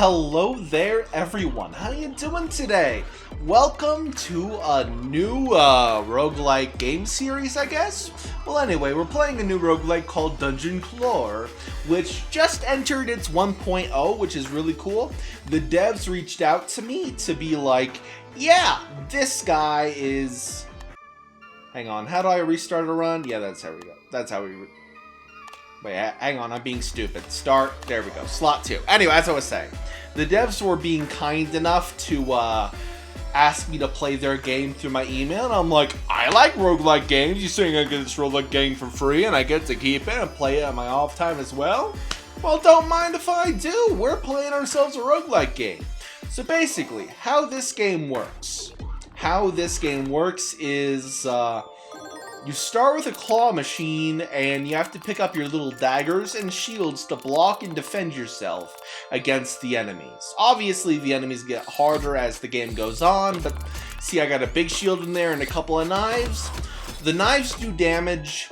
Hello there, everyone. How you doing today? Welcome to a new roguelike game series, I guess? Well, anyway, we're playing a new roguelike called Dungeon Clore, which just entered its 1.0, which is really cool. The devs reached out to me to be like, yeah, this guy is... Hang on, how do I restart a run? Yeah, that's how we go. That's how we... Wait, hang on, I'm being stupid. Start, there we go, slot 2. Anyway, as I was saying, the devs were being kind enough to ask me to play their game through my email, and I'm like, I like roguelike games. You saying I get this roguelike game for free, and I get to keep it and play it on my off time as well? Well, don't mind if I do. We're playing ourselves a roguelike game. So basically, how this game works is... you start with a claw machine, and you have to pick up your little daggers and shields to block and defend yourself against the enemies. Obviously, the enemies get harder as the game goes on, but see, I got a big shield in there and a couple of knives. The knives do damage,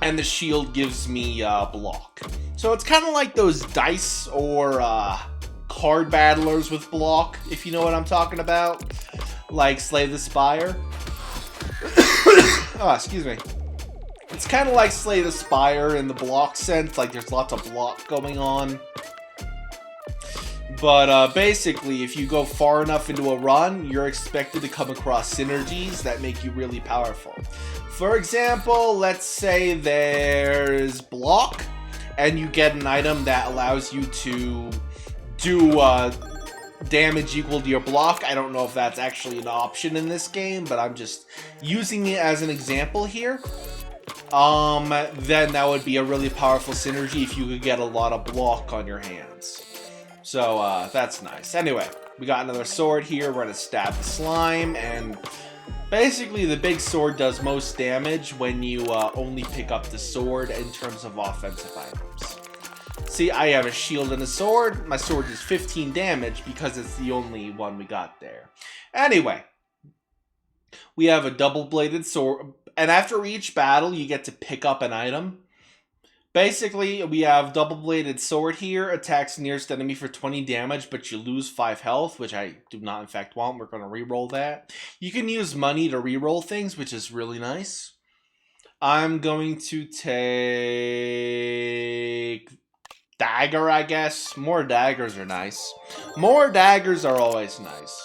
and the shield gives me block. So it's kind of like those dice or card battlers with block, if you know what I'm talking about, like Slay the Spire. Oh, excuse me. It's kind of like Slay the Spire in the block sense, like there's lots of block going on. But basically, if you go far enough into a run, you're expected to come across synergies that make you really powerful. For example, let's say there's block, and you get an item that allows you to do damage equal to your block. I don't know if that's actually an option in this game, but I'm just using it as an example here. Then that would be a really powerful synergy if you could get a lot of block on your hands. So that's nice. Anyway, we got another sword here. We're gonna stab the slime, and basically the big sword does most damage when you only pick up the sword in terms of offensive items. See, I have a shield and a sword. My sword is 15 damage because it's the only one we got there. Anyway, we have a double-bladed sword, and after each battle, you get to pick up an item. Basically, we have double-bladed sword here, attacks nearest enemy for 20 damage, but you lose 5 health, which I do not in fact want. We're going to reroll that. You can use money to reroll things, which is really nice. I'm going to take... dagger, I guess. More daggers are nice. More daggers are always nice.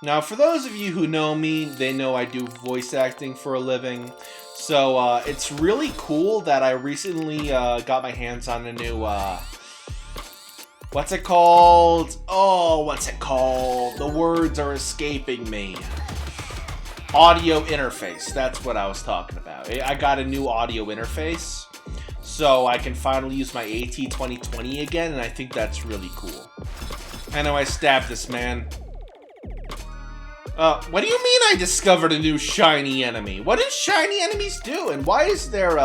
Now, for those of you who know me, they know I do voice acting for a living. So, it's really cool that I recently got my hands on a new, what's it called? Oh, what's it called? The words are escaping me. Audio interface. That's what I was talking about. I got a new audio interface. So I can finally use my AT2020 again, and I think that's really cool. Anyway, stab this man. What do you mean I discovered a new shiny enemy? What do shiny enemies do? And why is there,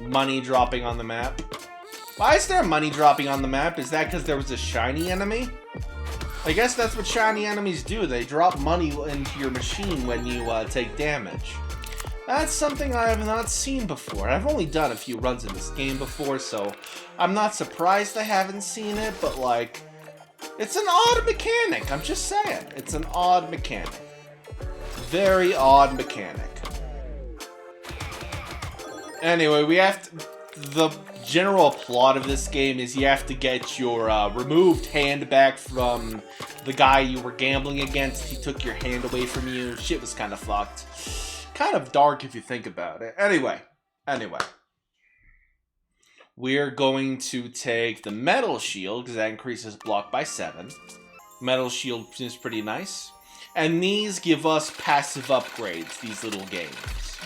money dropping on the map? Why is there money dropping on the map? Is that because there was a shiny enemy? I guess that's what shiny enemies do. They drop money into your machine when you, take damage. That's something I have not seen before. I've only done a few runs in this game before, so I'm not surprised I haven't seen it, but like, it's an odd mechanic. I'm just saying. It's an odd mechanic. Very odd mechanic. Anyway, we have to... The general plot of this game is you have to get your removed hand back from the guy you were gambling against. He took your hand away from you. Shit was kind of fucked. Kind of dark if you think about it. Anyway. We're going to take the metal shield, because that increases block by 7. Metal shield seems pretty nice. And these give us passive upgrades, these little games.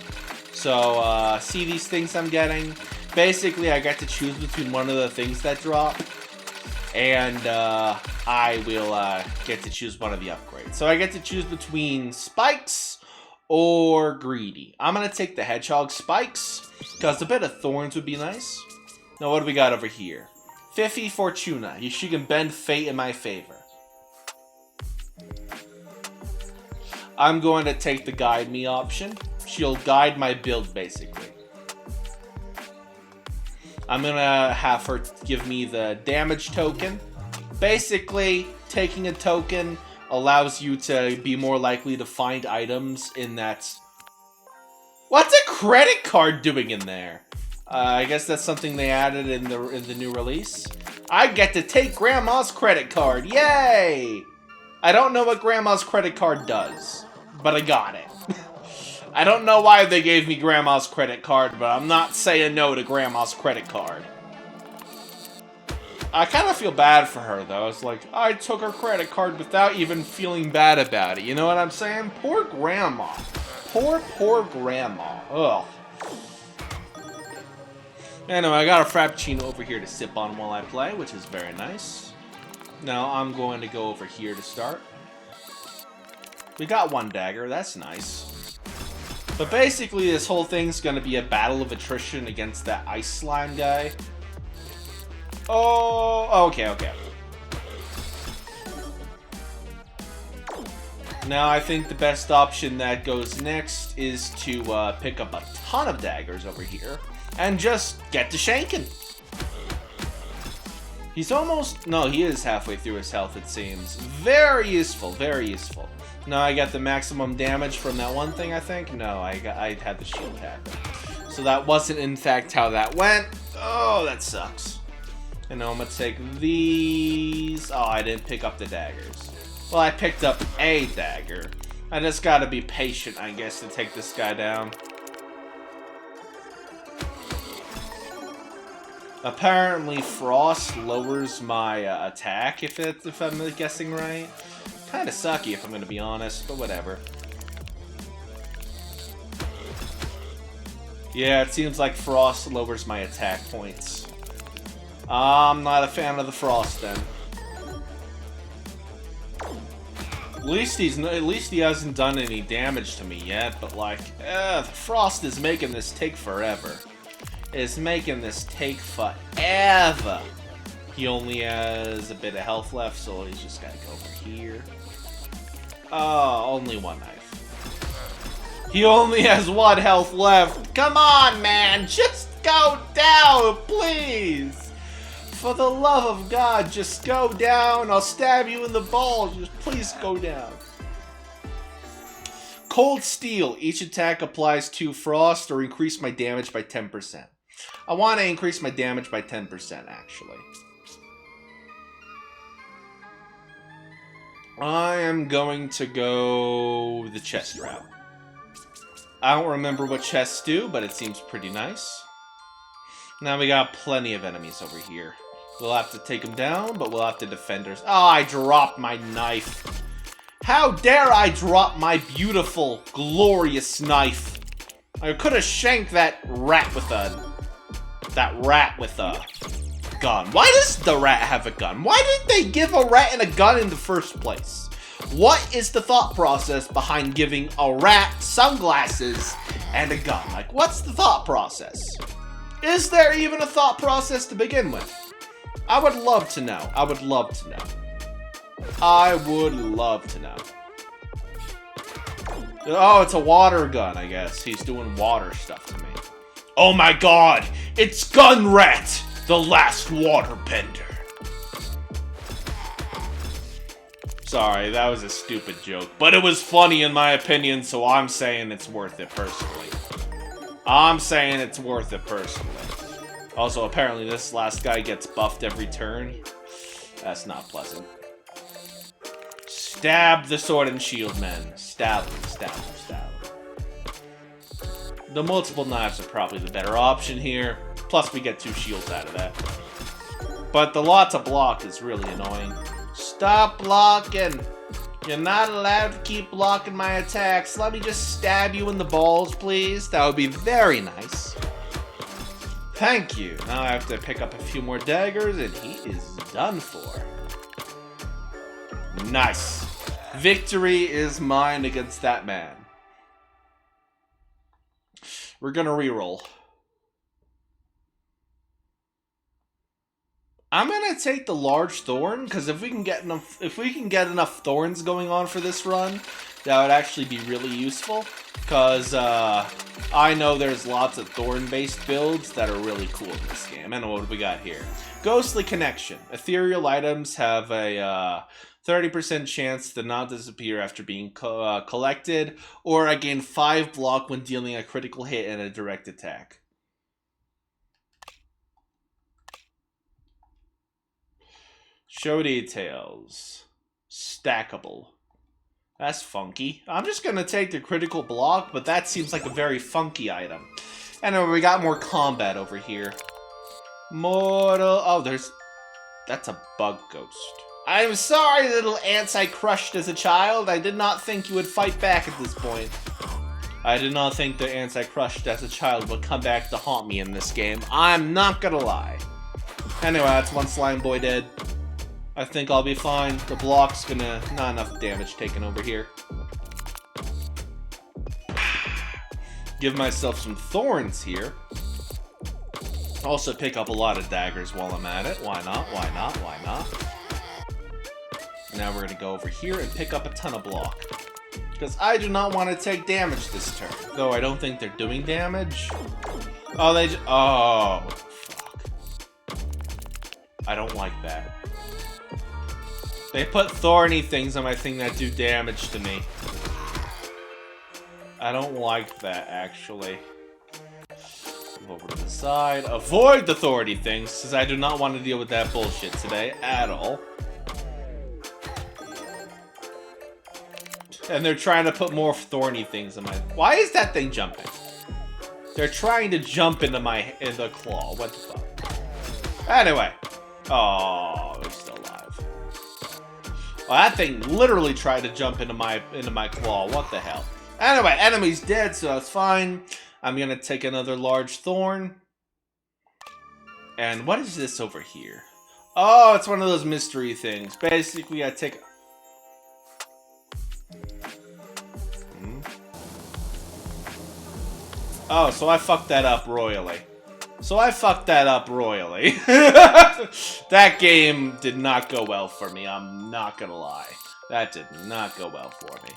So, see these things I'm getting? Basically, I get to choose between one of the things that drop. And I will get to choose one of the upgrades. So I get to choose between spikes or greedy. I'm going to take the hedgehog spikes, because a bit of thorns would be nice. Now, what do we got over here? Fifi Fortuna. She can bend fate in my favor. I'm going to take the guide me option. She'll guide my build, basically. I'm going to have her give me the damage token. Basically, taking a token allows you to be more likely to find items in that... What's a credit card doing in there? I guess that's something they added in the new release. I get to take Grandma's credit card. Yay! I don't know what Grandma's credit card does, but I got it. I don't know why they gave me Grandma's credit card, but I'm not saying no to Grandma's credit card. I kind of feel bad for her, though. It's like, I took her credit card without even feeling bad about it. You know what I'm saying? Poor Grandma. Poor Grandma. Ugh. Anyway, I got a Frappuccino over here to sip on while I play, which is very nice. Now, I'm going to go over here to start. We got one dagger. That's nice. But basically, this whole thing's going to be a battle of attrition against that ice slime guy. Oh, okay. Now, I think the best option that goes next is to pick up a ton of daggers over here and just get to shanking. He's almost... No, he is halfway through his health, it seems. Very useful, very useful. Now I got the maximum damage from that one thing, I think. No, I had the shield happen. So that wasn't, in fact, how that went. Oh, that sucks. And now I'm going to take these... Oh, I didn't pick up the daggers. Well, I picked up a dagger. I just got to be patient, I guess, to take this guy down. Apparently, frost lowers my attack, if I'm guessing right. Kind of sucky, if I'm going to be honest, but whatever. Yeah, it seems like frost lowers my attack points. I'm not a fan of the frost, then. At least he hasn't done any damage to me yet, but like, the frost is making this take forever. It's making this take forever. He only has a bit of health left, so he's just gotta go over here. Oh, only one knife. He only has one health left. Come on, man, just go down, please. For the love of God, just go down. I'll stab you in the balls. Just please go down. Cold Steel. Each attack applies 2 frost or increase my damage by 10%. I want to increase my damage by 10%, actually. I am going to go the chest route. I don't remember what chests do, but it seems pretty nice. Now we got plenty of enemies over here. We'll have to take them down, but we'll have to defend ourselves. Oh, I dropped my knife. How dare I drop my beautiful, glorious knife? I could have shanked that rat with a gun. Why does the rat have a gun? Why did they give a rat and a gun in the first place? What is the thought process behind giving a rat sunglasses and a gun? Like, what's the thought process? Is there even a thought process to begin with? I would love to know. I would love to know. I would love to know. Oh, it's a water gun, I guess. He's doing water stuff to me. Oh my god! It's Gun Rat, the last waterbender. Sorry, that was a stupid joke. But it was funny in my opinion, so I'm saying it's worth it personally. I'm saying it's worth it personally. Also, apparently this last guy gets buffed every turn. That's not pleasant. Stab the sword and shield men. Stab them, stab them, stab them. The multiple knives are probably the better option here. Plus we get 2 shields out of that. But the lot to block is really annoying. Stop blocking! You're not allowed to keep blocking my attacks. Let me just stab you in the balls, please. That would be very nice. Thank you. Now I have to pick up a few more daggers, and he is done for. Nice. Victory is mine against that man. We're gonna reroll. I'm gonna take the large thorn, because if we can get enough thorns going on for this run, that would actually be really useful. Because I know there's lots of thorn-based builds that are really cool in this game. And what do we got here? Ghostly Connection. Ethereal items have a 30% chance to not disappear after being collected, or I gain 5 block when dealing a critical hit and a direct attack. Show details. Stackable. That's funky. I'm just gonna take the critical block, but that seems like a very funky item. Anyway, we got more combat over here. Mortal... Oh, that's a bug ghost. I'm sorry, little ants I crushed as a child. I did not think you would fight back at this point. I did not think the ants I crushed as a child would come back to haunt me in this game. I'm not gonna lie. Anyway, that's one slime boy dead. I think I'll be fine. The block's gonna... Not enough damage taken over here. Give myself some thorns here. Also pick up a lot of daggers while I'm at it. Why not? Why not? Why not? Now we're gonna go over here and pick up a ton of block. Because I do not want to take damage this turn. Though I don't think they're doing damage. Oh, they just... Oh, fuck. I don't like that. They put thorny things on my thing that do damage to me. I don't like that, actually. Move over to the side. Avoid the thorny things, because I do not want to deal with that bullshit today at all. And they're trying to put more thorny things in my... Why is that thing jumping? They're trying to jump into the claw. What the fuck? Anyway. Oh, they're still alive. Well, that thing literally tried to jump into my claw. What the hell? Anyway, enemy's dead, so that's fine. I'm gonna take another large thorn. And what is this over here? Oh, it's one of those mystery things. Basically, I take... Oh, so I fucked that up royally. That game did not go well for me, I'm not gonna lie. That did not go well for me.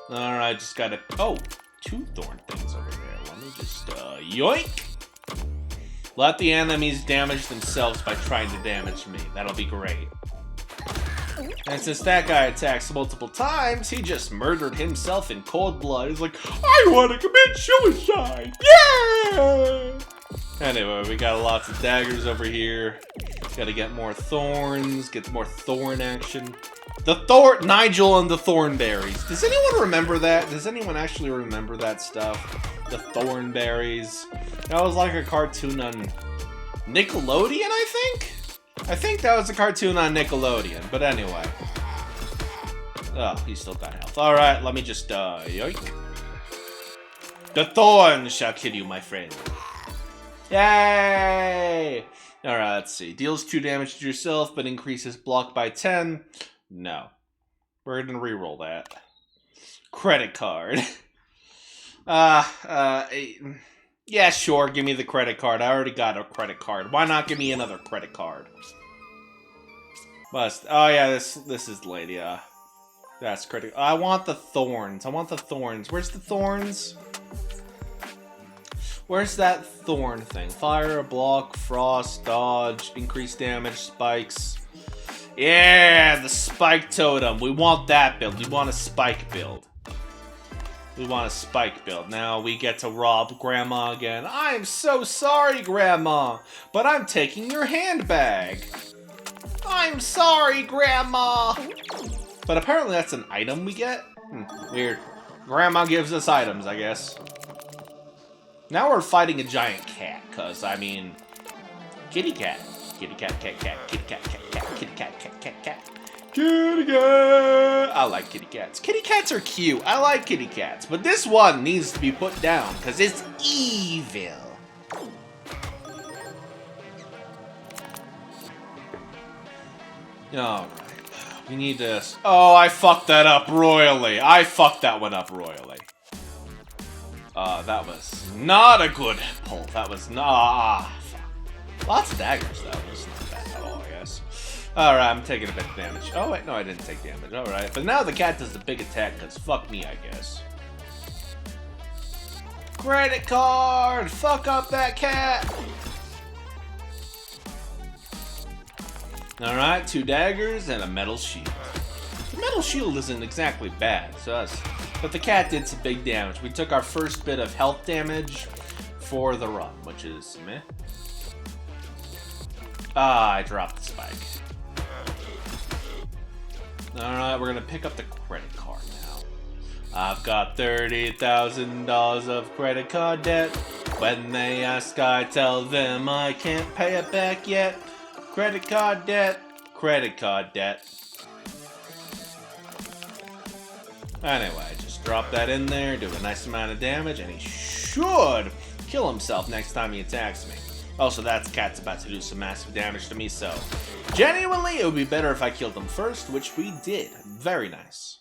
Alright, just gotta... Oh, 2 thorn things over there. Let me just, yoink! Let the enemies damage themselves by trying to damage me. That'll be great. And since that guy attacks multiple times, he just murdered himself in cold blood. He's like, I want to commit suicide! Yeah! Anyway, we got lots of daggers over here. Gotta get more thorns, get more thorn action. Nigel and the Thornberries. Does anyone remember that? Does anyone actually remember that stuff? The Thornberries. That was like a cartoon on Nickelodeon, I think? I think that was a cartoon on Nickelodeon, but anyway. Oh, he's still got health. Alright, let me just, yoink. The thorn shall kill you, my friend. Yay! Alright, let's see. Deals 2 damage to yourself, but increases block by 10. No. We're gonna reroll that. Credit card. Yeah, sure, give me the credit card. I already got a credit card. Why not give me another credit card? Must. Oh yeah, this is the lady. That's critical. I want the thorns. Where's the thorns? Where's that thorn thing? Fire, block, frost, dodge, increased damage, spikes. Yeah, the spike totem. We want that build. We want a spike build. Now we get to rob Grandma again. I'm so sorry, Grandma, but I'm taking your handbag. I'm sorry, Grandma. But apparently that's an item we get? Weird. Grandma gives us items, I guess. Now we're fighting a giant cat, because, I mean... Kitty cat. Kitty cat, cat, cat, kitty cat, cat, cat, kitty cat, cat, cat, cat. Kitty cat! I like kitty cats. Kitty cats are cute. I like kitty cats. But this one needs to be put down, because it's evil. Alright. We need this. Oh, I fucked that up royally. I fucked that one up royally. That was not a good pull. That was not... Lots of daggers, though. It's not bad at all, I guess. Alright, I'm taking a bit of damage. Oh, wait, no, I didn't take damage. Alright, but now the cat does the big attack, because fuck me, I guess. Credit card! Fuck up that cat! Alright, 2 daggers and a metal shield. The metal shield isn't exactly bad, but the cat did some big damage. We took our first bit of health damage for the run, which is meh. I dropped the spike. Alright, we're gonna pick up the credit card now. I've got $30,000 of credit card debt. When they ask, I tell them I can't pay it back yet. Credit card debt, credit card debt. Anyway, just drop that in there, do a nice amount of damage, and he should kill himself next time he attacks me. Also, that cat's about to do some massive damage to me, so genuinely, it would be better if I killed him first, which we did. Very nice.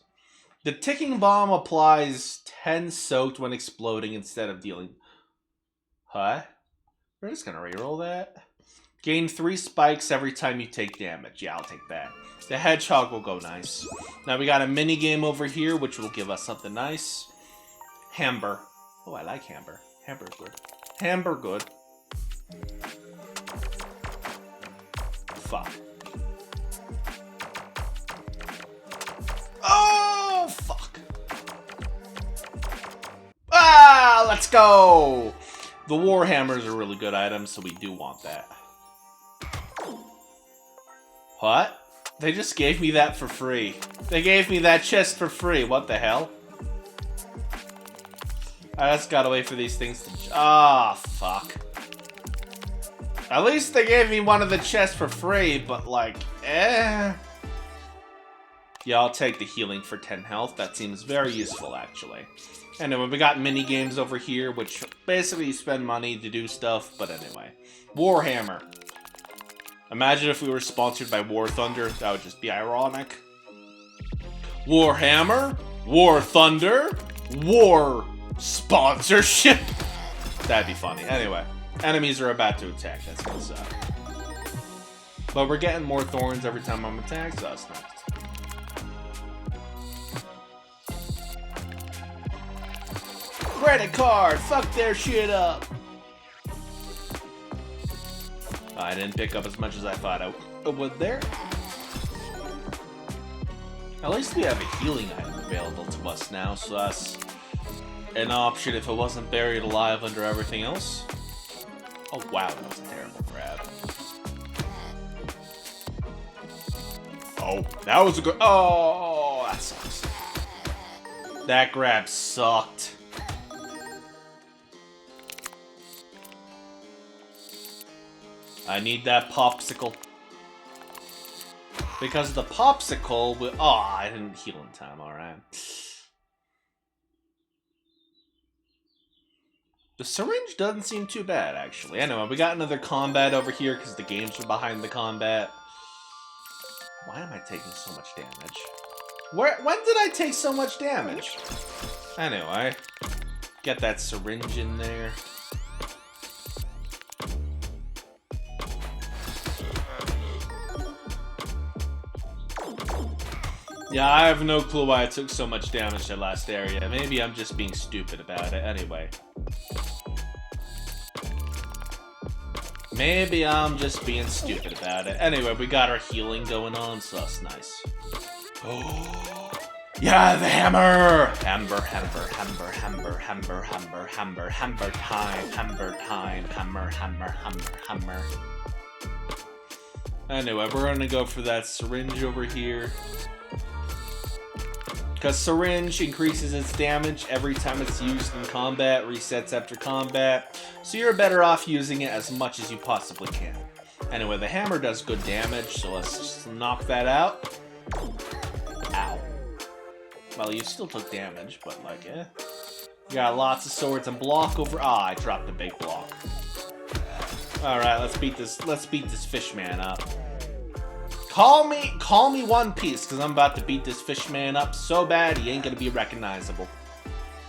The ticking bomb applies 10 soaked when exploding instead of dealing... Huh? We're just gonna reroll that. Gain 3 spikes every time you take damage. Yeah, I'll take that. The hedgehog will go nice. Now we got a mini game over here, which will give us something nice. Hamber. Oh, I like Hamber. Hamber good. Hamber good. Fuck. Oh, fuck. Ah, let's go. The Warhammer is a really good item, so we do want that. What? They just gave me that for free. They gave me that chest for free. What the hell? I just gotta wait for these things to... Ah, fuck. At least they gave me one of the chests for free, but like, eh. Yeah, I'll take the healing for 10 health. That seems very useful, actually. Anyway, we got mini games over here, which basically you spend money to do stuff, but anyway. Warhammer. Imagine if we were sponsored by War Thunder. That would just be ironic. Warhammer, War Thunder, War sponsorship. That'd be funny. Anyway, enemies are about to attack. That's gonna suck. But we're getting more thorns every time I'm attacked, so that's nice. Credit card! Fuck their shit up! I didn't pick up as much as I thought I would there. At least we have a healing item available to us now, so that's an option if it wasn't buried alive under everything else. Oh wow, that was a terrible grab. Oh, that was a good... Oh, that sucks. That grab sucked. I need that popsicle. Because the popsicle will... Oh, I didn't heal in time, alright. The syringe doesn't seem too bad, actually. Anyway, we got another combat over here because the games are behind the combat. Why am I taking so much damage? When did I take so much damage? Anyway, get that syringe in there. Yeah, I have no clue why I took so much damage that last area. Maybe I'm just being stupid about it. Anyway. Maybe I'm just being stupid about it. Anyway, we got our healing going on, so that's nice. Oh, yeah, the hammer! Hammer, hammer, hammer, hammer, hammer, hammer, hammer, hammer time, hammer time, hammer, hammer, hammer, hammer. Anyway, we're gonna go for that syringe over here. Because syringe increases its damage every time it's used in combat, resets after combat, so you're better off using it as much as you possibly can. Anyway, the hammer does good damage, so let's just knock that out. Ow. Well, you still took damage, but like, eh. You got lots of swords and block over... Ah, I dropped the big block. Alright, let's beat this fish man up. Call me One Piece, because I'm about to beat this fish man up so bad he ain't gonna be recognizable.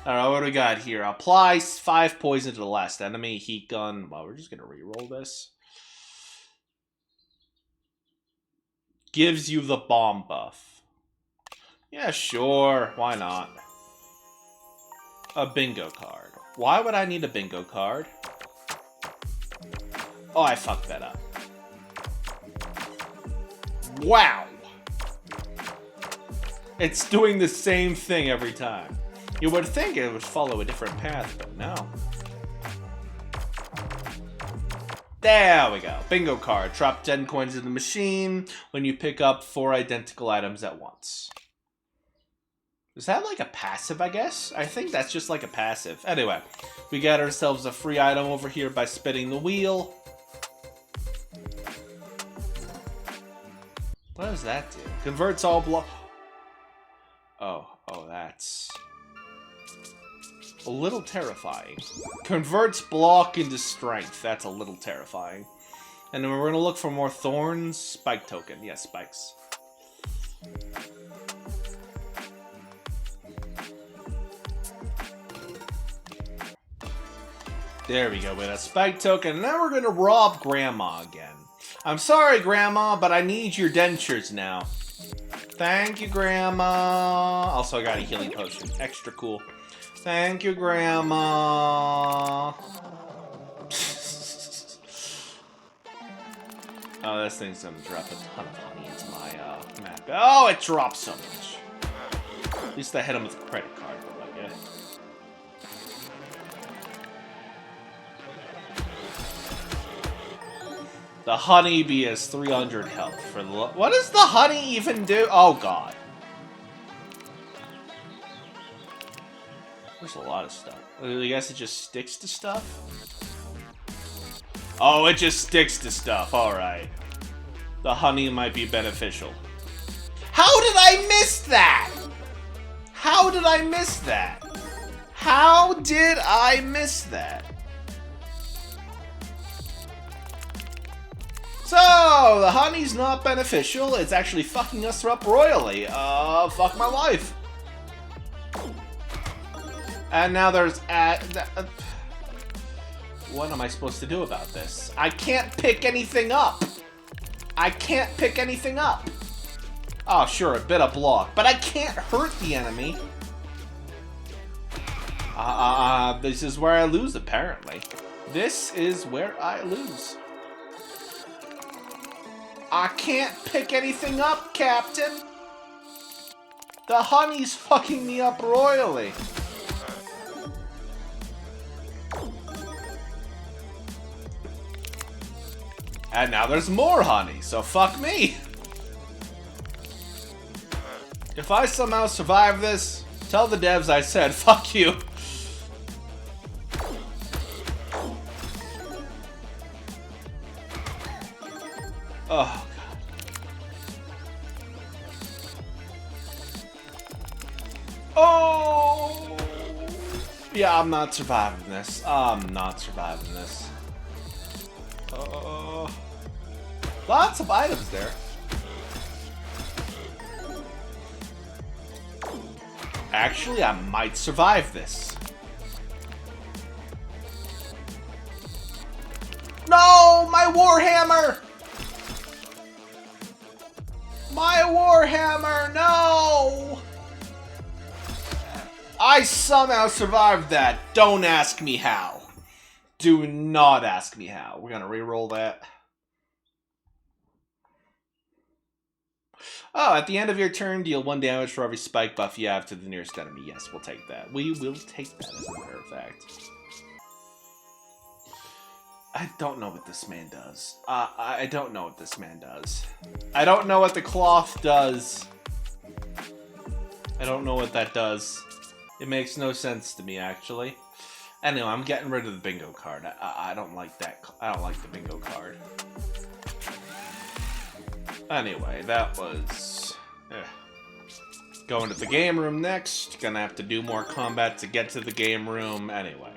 Alright, what do we got here? Apply 5 poison to the last enemy. Heat gun. Well, we're just gonna reroll this. Gives you the bomb buff. Yeah, sure. Why not? A bingo card. Why would I need a bingo card? Oh, I fucked that up. Wow! It's doing the same thing every time. You would think it would follow a different path, but no. There we go. Bingo card. Drop 10 coins in the machine when you pick up 4 identical items at once. Is that like a passive, I guess? I think that's just like a passive. Anyway, we got ourselves a free item over here by spinning the wheel. What does that do? Converts all block... Oh, that's... a little terrifying. Converts block into strength. That's a little terrifying. And then we're going to look for more thorns. Spike token. Yes, spikes. There we go with a spike token. And now we're going to rob Grandma again. I'm sorry, Grandma, but I need your dentures now. Thank you, Grandma. Also, I got a healing potion. Extra cool. Thank you, Grandma. Oh, this thing's gonna drop a ton of honey into my map. Oh, it dropped so much. At least I hit him with a credit card, but yeah. The honeybee has 300 health for the... What does the honey even do? Oh, God. There's a lot of stuff. I guess it just sticks to stuff? Oh, it just sticks to stuff. Alright. The honey might be beneficial. How did I miss that? How did I miss that? How did I miss that? So, the honey's not beneficial. It's actually fucking us up royally. Fuck my life. And now there's... what am I supposed to do about this? I can't pick anything up. I can't pick anything up. Oh, sure, a bit of block. But I can't hurt the enemy. This is where I lose, apparently. This is where I lose. I can't pick anything up, Captain. The honey's fucking me up royally. And now there's more honey, so fuck me. If I somehow survive this, tell the devs I said fuck you. Oh, God. Oh! Yeah, I'm not surviving this. I'm not surviving this. Lots of items there. Actually, I might survive this. No! My Warhammer! My Warhammer, no! I somehow survived that. Don't ask me how. Do not ask me how. We're gonna re-roll that. Oh, at the end of your turn, deal 1 damage for every spike buff you have to the nearest enemy. Yes, we'll take that. We will take that, as a matter of fact. I don't know what this man does. I don't know what this man does. I don't know what the cloth does. I don't know what that does. It makes no sense to me, actually. Anyway, I'm getting rid of the bingo card. I don't like that. I don't like the bingo card. Anyway, that was... Going to the game room next. Gonna have to do more combat to get to the game room. Anyway.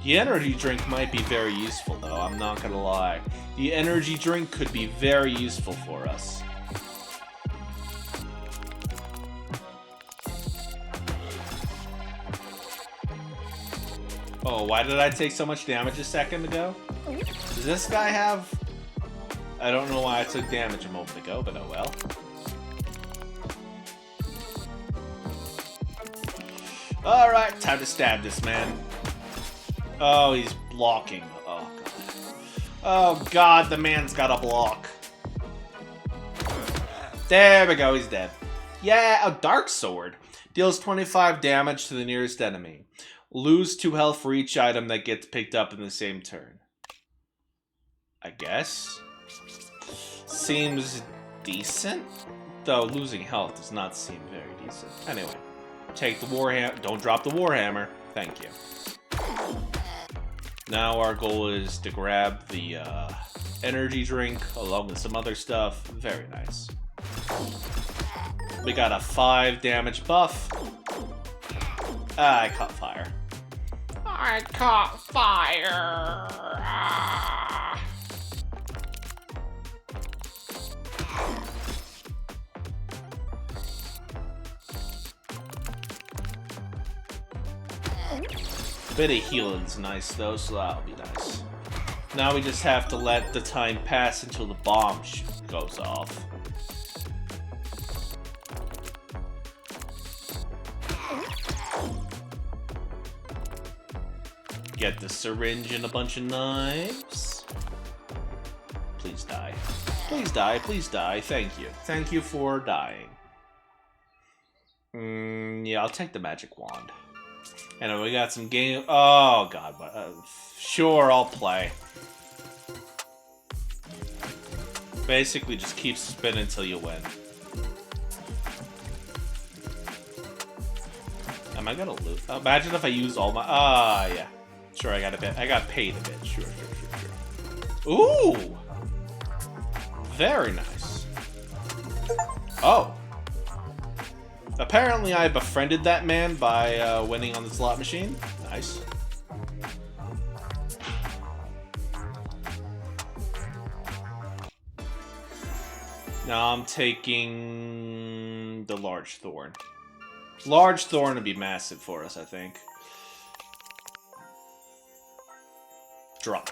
The energy drink might be very useful, though, I'm not gonna lie. The energy drink could be very useful for us. Oh, why did I take so much damage a second ago? Does this guy have... I don't know why I took damage a moment ago, but oh well. Alright, time to stab this man. Oh, he's blocking. Oh, God. Oh, God, the man's got a block. There we go, he's dead. Yeah, a dark sword. Deals 25 damage to the nearest enemy. Lose 2 health for each item that gets picked up in the same turn. I guess. Seems decent. Though losing health does not seem very decent. Anyway, take the warhammer. Don't drop the warhammer. Thank you. Now our goal is to grab the energy drink along with some other stuff. Very nice. We got a 5 damage buff. I caught fire. I caught fire. Ah. Bit of healing's nice though, so that'll be nice. Now we just have to let the time pass until the bomb goes off. Get the syringe and a bunch of knives. Please die. Please die, please die. Thank you. Thank you for dying. Yeah, I'll take the magic wand. And we got some game. Oh, God. Sure, I'll play. Basically, just keep spinning until you win. Am I gonna lose? Imagine if I use all my. Yeah. Sure, I got a bit. I got paid a bit. Sure. Ooh! Very nice. Oh. Apparently I befriended that man by winning on the slot machine. Nice. Now I'm taking the large thorn. Large thorn would be massive for us, I think. Drop.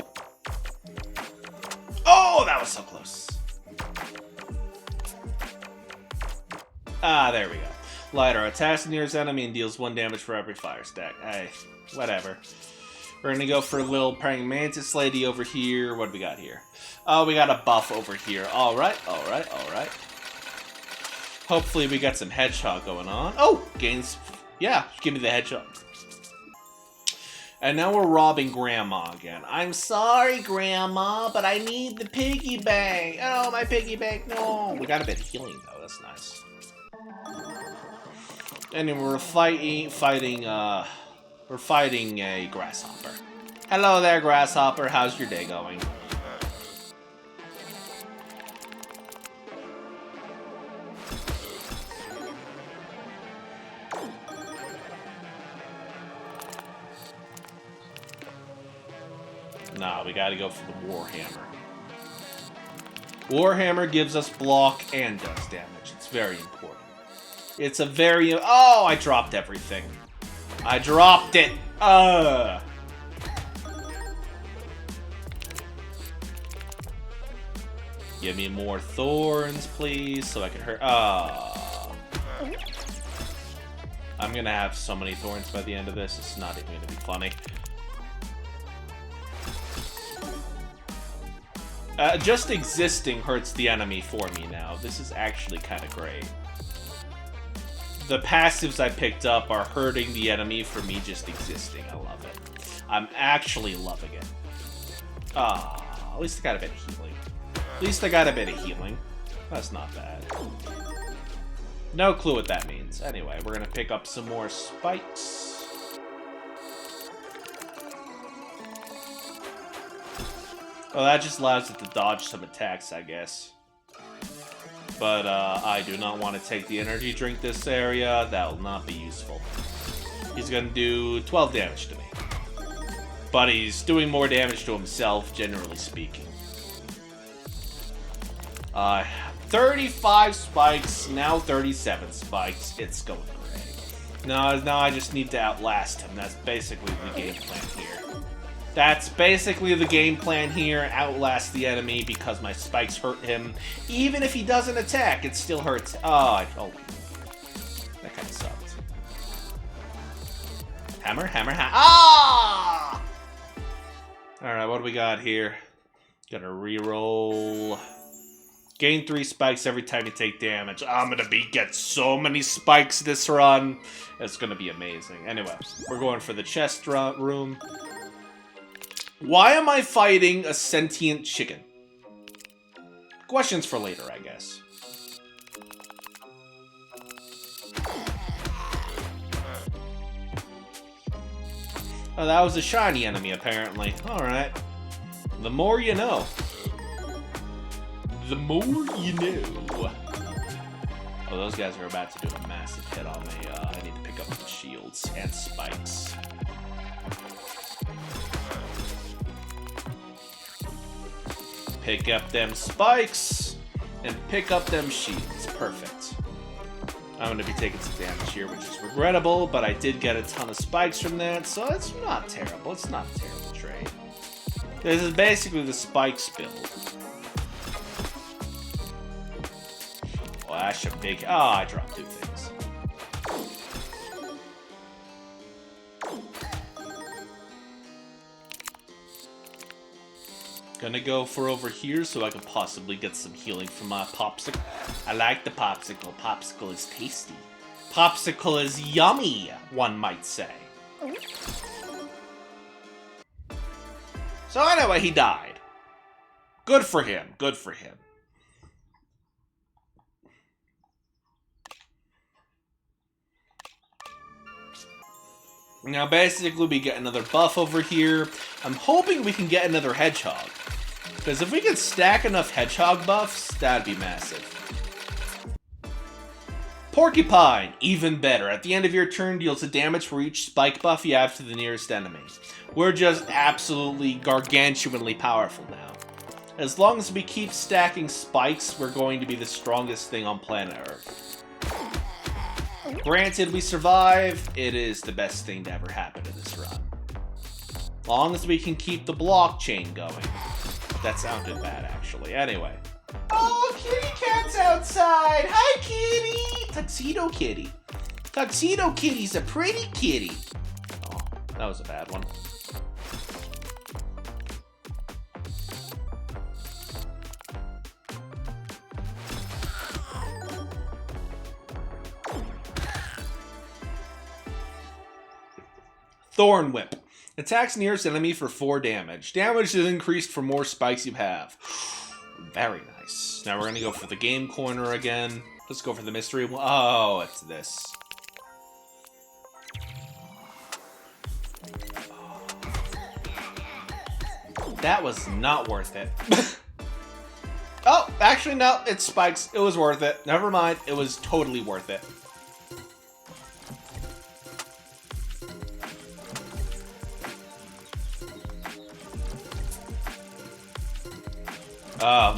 Oh, that was so close. Ah, there we go. Lighter attacks the nearest enemy and deals 1 damage for every fire stack. Hey, whatever. We're gonna go for a little praying mantis lady over here. What do we got here? Oh, we got a buff over here. Alright. Hopefully we got some headshot going on. Oh, gains. Yeah, give me the headshot. And now we're robbing Grandma again. I'm sorry, Grandma, but I need the piggy bank. Oh, my piggy bank, no. We got a bit of healing, though. That's nice. And then we're fighting a grasshopper. Hello there, grasshopper. How's your day going? Nah, we gotta go for the Warhammer. Warhammer gives us block and does damage. It's very important. It's a very... Oh, I dropped everything. I dropped it. Give me more thorns, please, so I can hurt... I'm gonna have so many thorns by the end of this, it's not even gonna be funny. Just existing hurts the enemy for me now. This is actually kind of great. The passives I picked up are hurting the enemy for me just existing. I love it. I'm actually loving it. At least I got a bit of healing. That's not bad. No clue what that means. Anyway, we're gonna pick up some more spikes. Well, that just allows it to dodge some attacks, I guess. But, I do not want to take the energy drink this area. That will not be useful. He's gonna do 12 damage to me. but he's doing more damage to himself, generally speaking. 35 spikes, now 37 spikes. It's going great. Now I just need to outlast him. That's basically the game plan here. That's basically the game plan here. Outlast the enemy because my spikes hurt him. Even if he doesn't attack, it still hurts. Oh, that kind of sucked. Hammer, hammer, hammer. Ah! Alright, what do we got here? Gonna reroll. Gain 3 spikes every time you take damage. I'm gonna get so many spikes this run. It's gonna be amazing. Anyway, we're going for the chest room. Why am I fighting a sentient chicken? Questions for later, I guess. Oh, that was a shiny enemy, apparently. Alright. The more you know. The more you know. Oh, those guys are about to do a massive hit on me. I need to pick up some shields and spikes. Pick up them spikes and pick up them shields. Perfect. I'm going to be taking some damage here, which is regrettable, but I did get a ton of spikes from that, so it's not terrible. It's not a terrible trade. This is basically the spikes build. Well, that's a big... Oh, I dropped 2 things. Gonna go for over here so I can possibly get some healing from my popsicle. I like the popsicle. Popsicle is tasty. Popsicle is yummy, one might say. So anyway, he died. Good for him. Good for him. Now basically we get another buff over here. I'm hoping we can get another hedgehog. Because if we could stack enough hedgehog buffs, that'd be massive. Porcupine, even better. At the end of your turn, deals a damage for each spike buff you have to the nearest enemy. We're just absolutely gargantuanly powerful now. As long as we keep stacking spikes, we're going to be the strongest thing on planet Earth. Granted, we survive. It is the best thing to ever happen to this run. As long as we can keep the blockchain going. That sounded bad, actually. Anyway. Oh, kitty cat's outside! Hi, kitty! Tuxedo kitty. Tuxedo kitty's a pretty kitty. Oh, that was a bad one. Thorn Whip. Attacks nearest enemy for 4 damage. Damage is increased for more spikes you have. Very nice. Now we're going to go for the game corner again. Let's go for the mystery one. Oh, it's this. That was not worth it. Oh, actually, no. It's spikes. It was worth it. Never mind. It was totally worth it.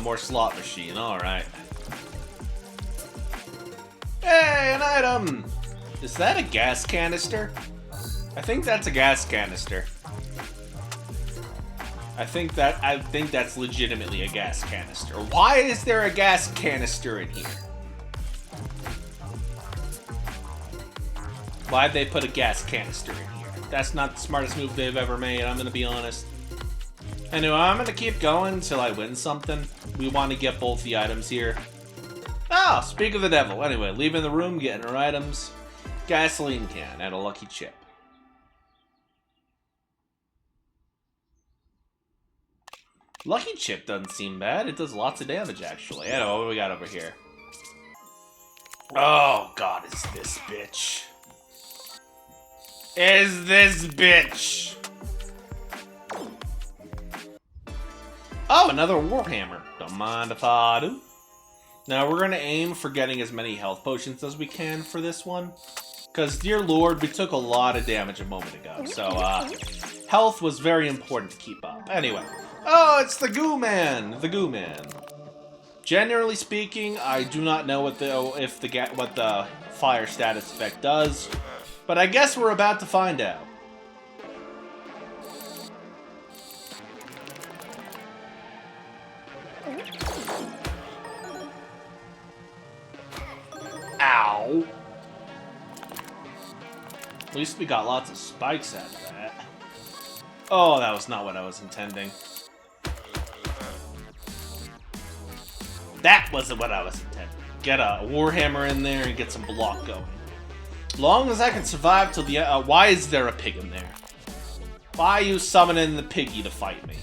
More slot machine, alright. Hey, an item! Is that a gas canister? I think that's a gas canister. I think that's legitimately a gas canister. Why is there a gas canister in here? Why'd they put a gas canister in here? That's not the smartest move they've ever made, I'm gonna be honest. Anyway, I'm gonna keep going until I win something. We want to get both the items here. Oh, speak of the devil. Anyway, leaving the room, getting our items. Gasoline can and a lucky chip. Lucky chip doesn't seem bad. It does lots of damage, actually. Anyway, what do we got over here? Oh, God, is this bitch. Is this bitch? Oh, another Warhammer. Don't mind if I do. Now, we're going to aim for getting as many health potions as we can for this one. Because, dear lord, we took a lot of damage a moment ago. So, Health was very important to keep up. Anyway. Oh, it's the Goo Man! The Goo Man. Generally speaking, I do not know what the fire status effect does, but I guess we're about to find out. Ow! At least we got lots of spikes out of that. Oh, that was not what I was intending. That wasn't what I was intending. Get a Warhammer in there and get some block going. Long as I can survive till the end. Why is there a pig in there? Why are you summoning the piggy to fight me?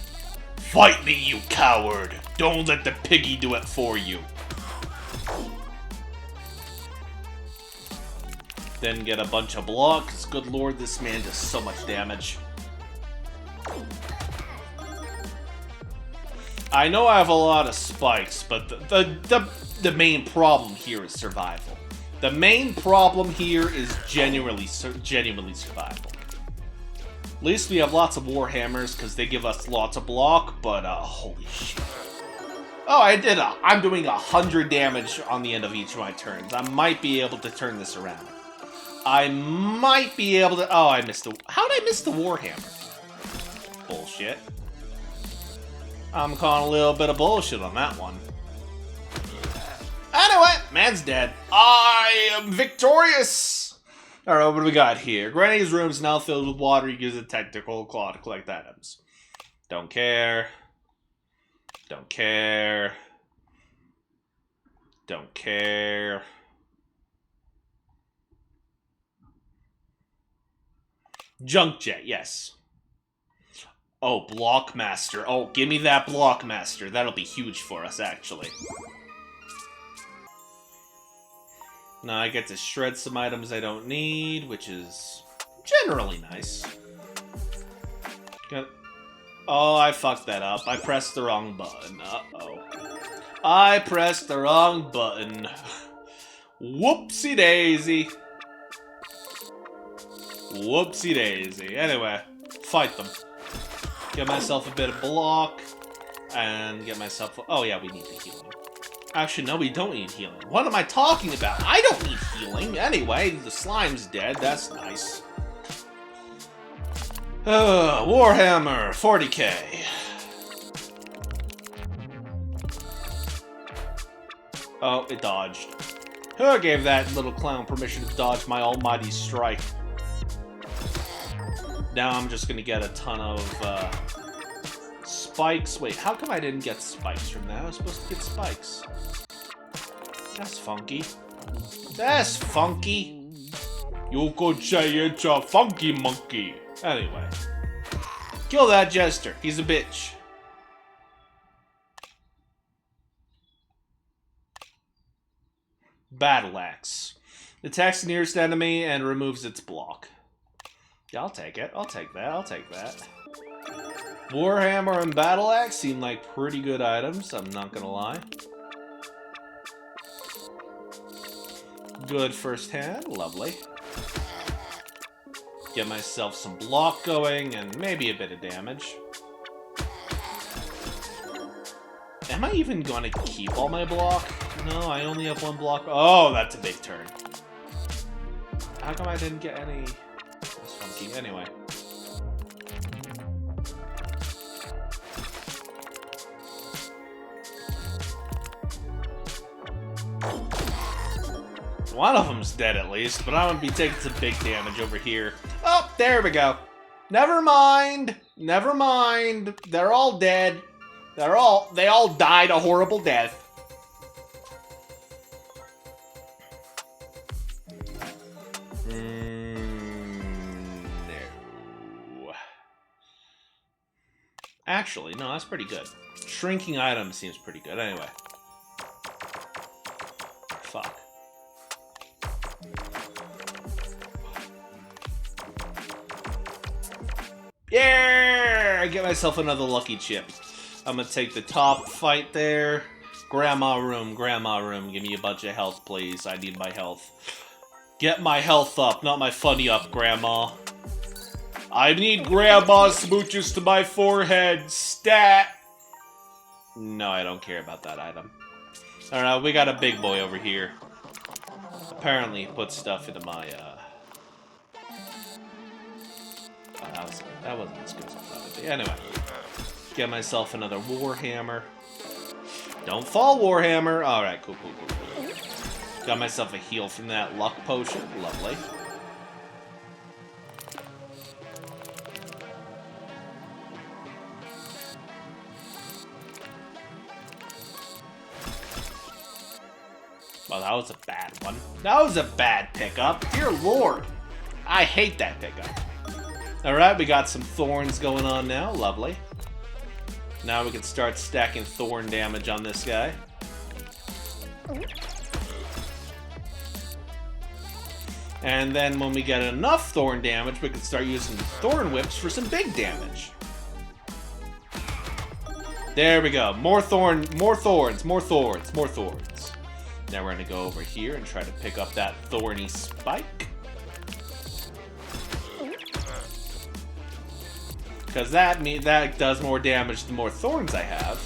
Fight me, you coward! Don't let the piggy do it for you. Then get a bunch of blocks. Good lord, this man does so much damage. I know I have a lot of spikes, but the main problem here is survival. The main problem here is genuinely survival. At least we have lots of Warhammers because they give us lots of block, but holy shit. Oh, I'm doing 100 damage on the end of each of my turns. I might be able to turn this around. I might be able to... Oh, I missed the... How did I miss the Warhammer? Bullshit. I'm calling a little bit of bullshit on that one. Anyway, man's dead. I am victorious! Alright, what do we got here? Granny's room is now filled with water. You use a technical claw to collect items. Don't care. Don't care. Don't care. Junk jet, yes. Oh, Blockmaster. Oh, give me that Blockmaster. That'll be huge for us, actually. Now I get to shred some items I don't need, which is generally nice. Oh, I fucked that up. I pressed the wrong button. Uh-oh. I pressed the wrong button. Whoopsie daisy. Whoopsie daisy. Anyway, fight them. Get myself a bit of block, and get myself... Oh yeah, we need the healing. Actually, no, we don't need healing. What am I talking about? I don't need healing. Anyway, the slime's dead. That's nice. Warhammer, 40k. Oh, it dodged. Who gave that little clown permission to dodge my almighty strike? Now I'm just gonna get a ton of spikes. Wait, how come I didn't get spikes from that? I was supposed to get spikes. That's funky. That's funky. You could say it's a funky monkey. Anyway. Kill that jester. He's a bitch. Battle Axe. Attacks the nearest enemy and removes its block. Yeah, I'll take it. I'll take that. I'll take that. Warhammer and Battle Axe seem like pretty good items, I'm not gonna lie. Good first hand. Lovely. Get myself some block going and maybe a bit of damage. Am I even going to keep all my block? No, I only have one block. Oh, that's a big turn. How come I didn't get any... That's funky. Anyway. One of them's dead at least, but I'm gonna be taking some big damage over here. Oh, there we go. Never mind. Never mind. They're all dead. They all died a horrible death. No. Actually, no, that's pretty good. Shrinking item seems pretty good. Anyway. Fuck. Yeah! I get myself another lucky chip. I'm gonna take the top fight there. Grandma room, give me a bunch of health, please. I need my health. Get my health up, not my funny up, Grandma. I need grandma's smooches to my forehead. Stat. No, I don't care about that item. Alright, we got a big boy over here. Apparently, he put stuff into my, Oh, that wasn't as good as I thought it'd be. Anyway. Get myself another Warhammer. Don't fall, Warhammer! Alright, cool. Got myself a heal from that luck potion. Lovely. Well, that was a bad one. That was a bad pickup. Dear Lord. I hate that pickup. Alright, we got some thorns going on now. Lovely. Now we can start stacking thorn damage on this guy. And then when we get enough thorn damage, we can start using thorn whips for some big damage. There we go. More thorns. Now we're going to go over here and try to pick up that thorny spike. Because that does more damage the more thorns I have.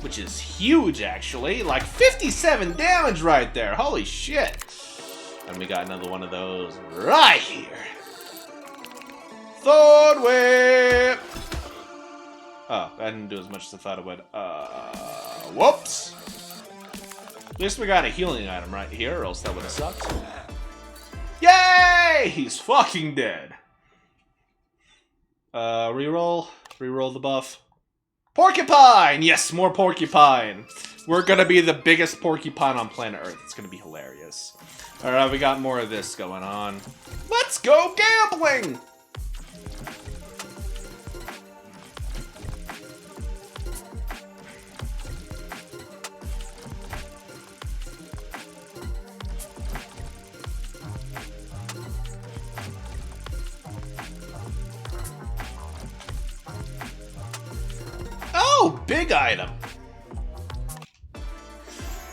Which is huge, actually. Like 57 damage right there. Holy shit. And we got another one of those right here. Thorn whip! Oh, that didn't do as much as I thought it would. Whoops! At least we got a healing item right here, or else that would have sucked. Yay! He's fucking dead. Reroll. Reroll the buff. Porcupine! Yes, more porcupine. We're gonna be the biggest porcupine on planet Earth. It's gonna be hilarious. Alright, we got more of this going on. Let's go gambling! Oh, big item.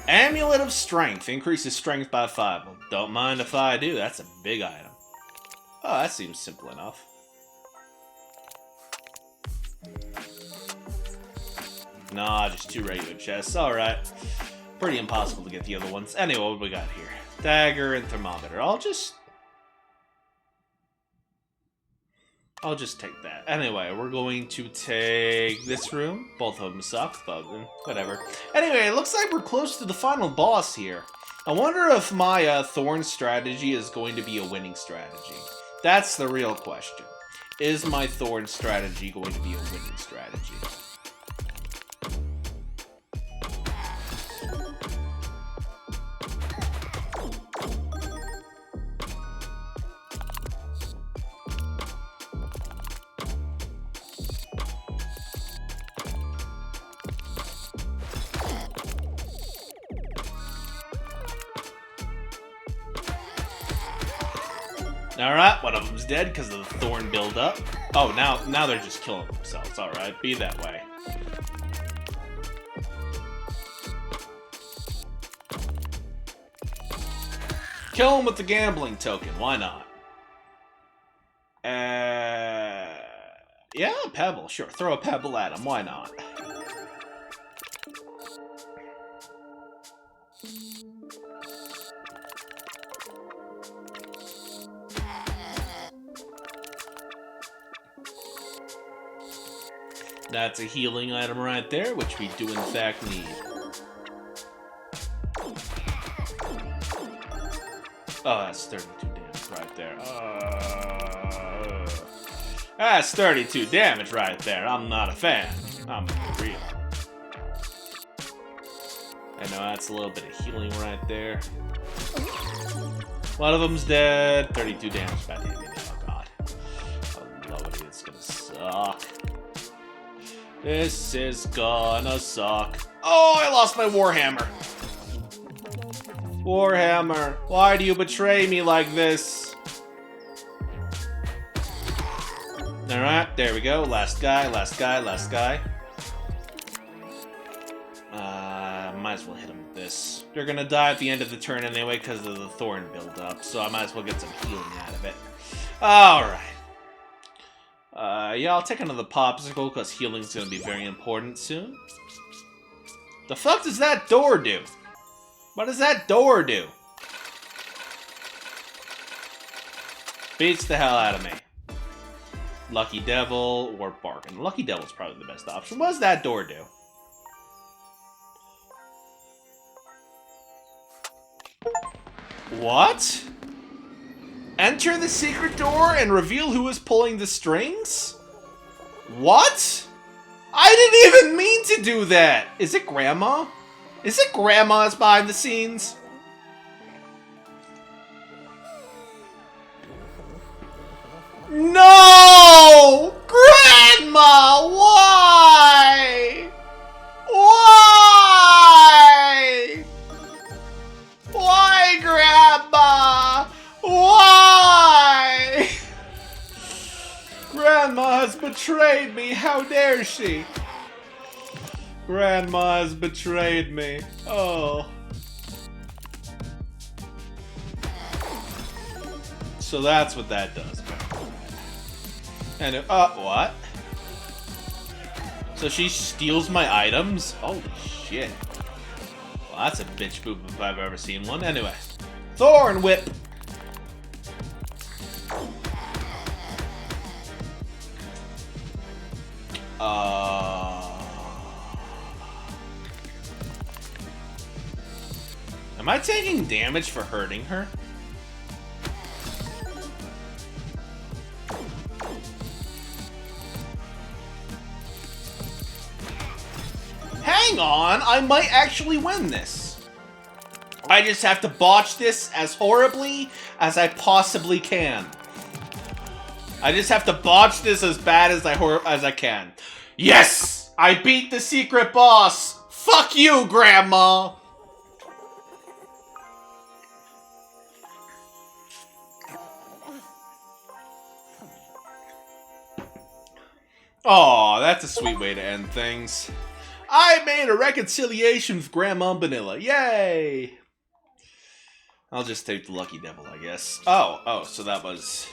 Amulet of Strength. Increases strength by 5. Well, don't mind if I do. That's a big item. Oh, that seems simple enough. Nah, just 2 regular chests. Alright. Pretty impossible to get the other ones. Anyway, what we got here? Dagger and thermometer. I'll just take that. Anyway, we're going to take this room. Both of them suck, but whatever. Anyway, it looks like we're close to the final boss here. I wonder if my Thorn strategy is going to be a winning strategy. That's the real question. Is my Thorn strategy going to be a winning strategy? Alright, one of them's dead because of the thorn buildup. Oh, now they're just killing themselves. Alright, be that way. Kill him with the gambling token, why not? Yeah, a pebble, sure. Throw a pebble at him, why not? That's a healing item right there, which we do in fact need. Oh, that's 32 damage right there. That's 32 damage right there. I'm not a fan. I'm real. I know that's a little bit of healing right there. One of them's dead. 32 damage. Bad damage. Oh god. Oh lordy, it's gonna suck. This is gonna suck. Oh, I lost my Warhammer. Warhammer, why do you betray me like this? Alright, there we go. Last guy, last guy, last guy. Might as well hit him with this. They're gonna die at the end of the turn anyway because of the thorn build-up, so I might as well get some healing out of it. Alright. Yeah, I'll take another popsicle because healing's gonna be very important soon. The fuck does that door do? What does that door do? Beats the hell out of me. Lucky Devil or Bargain. Lucky Devil's probably the best option. What does that door do? What? Enter the secret door and reveal who is pulling the strings? What? I didn't even mean to do that! Is it Grandma? Is it Grandma's behind the scenes? No! Grandma! Why? Why? Why, Grandma? Why? Grandma has betrayed me. How dare she? Grandma has betrayed me. Oh. So that's what that does. And what? So she steals my items? Holy shit. Well, that's a bitch boop if I've ever seen one. Anyway. Thorn Whip! Am I taking damage for hurting her? Hang on, I might actually win this. I just have to botch this as horribly as I possibly can. I just have to botch this as bad as I can. Yes! I beat the secret boss! Fuck you, Grandma! Aw, that's a sweet way to end things. I made a reconciliation with Grandma Vanilla. Yay! I'll just take the Lucky Devil, I guess. Oh, so that was...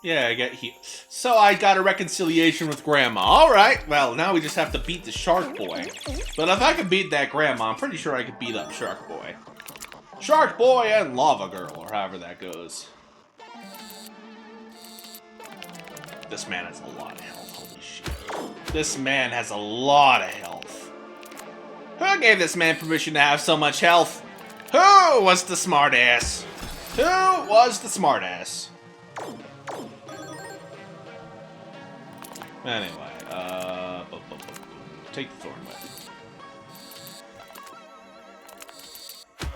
Yeah, I get he. So I got a reconciliation with Grandma. Alright, well, now we just have to beat the Shark Boy. But if I could beat that Grandma, I'm pretty sure I could beat up Shark Boy. Shark Boy and Lava Girl, or however that goes. This man has a lot of health, holy shit. This man has a lot of health. Who gave this man permission to have so much health? Who was the smartass? Who was the smartass? Anyway, take the Thorn Whip.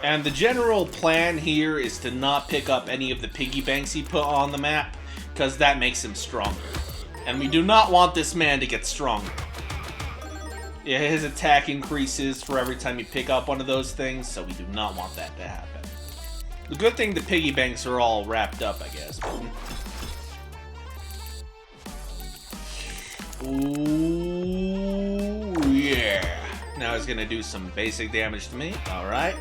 And the general plan here is to not pick up any of the piggy banks he put on the map, because that makes him stronger. And we do not want this man to get stronger. Yeah, his attack increases for every time you pick up one of those things, so we do not want that to happen. The good thing the piggy banks are all wrapped up, I guess. Ooh, yeah. Now he's gonna do some basic damage to me. Alright.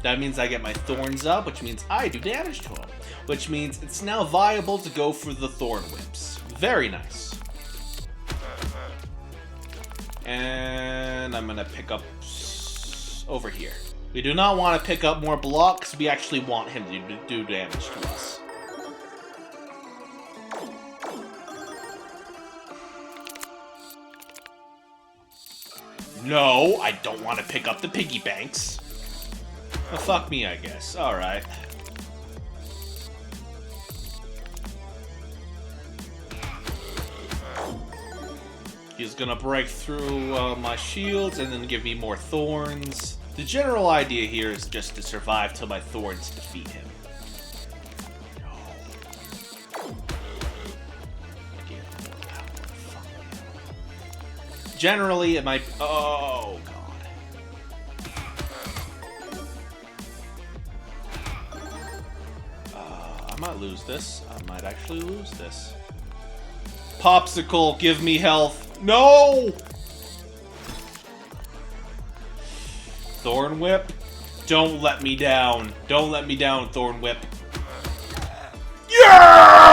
That means I get my thorns up, which means I do damage to him. Which means it's now viable to go for the Thorn Whips. Very nice. And I'm gonna pick up over here. We do not want to pick up more blocks. We actually want him to do damage to us. No, I don't want to pick up the piggy banks. Well, fuck me, I guess. Alright. He's gonna break through my shields and then give me more thorns. The general idea here is just to survive till my thorns defeat him. Generally, it might... Oh, God. I might lose this. I might actually lose this. Popsicle, give me health. No! Thorn Whip. Don't let me down. Don't let me down, Thorn Whip. Yeah!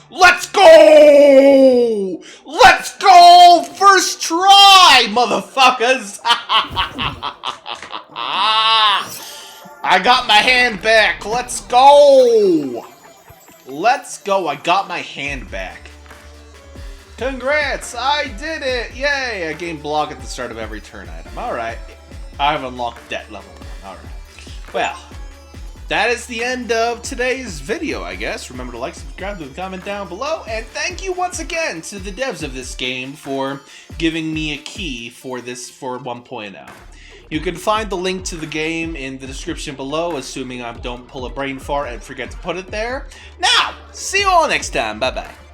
Let's go! Let's go! First try, motherfuckers! I got my hand back. Let's go! Let's go. I got my hand back. Congrats! I did it! Yay! I gained block at the start of every turn item. Alright. I've unlocked that level 1. Alright. Well, that is the end of today's video, I guess. Remember to like, subscribe, leave a comment down below, and thank you once again to the devs of this game for giving me a key for 1.0. You can find the link to the game in the description below, assuming I don't pull a brain fart and forget to put it there. Now, see you all next time. Bye-bye.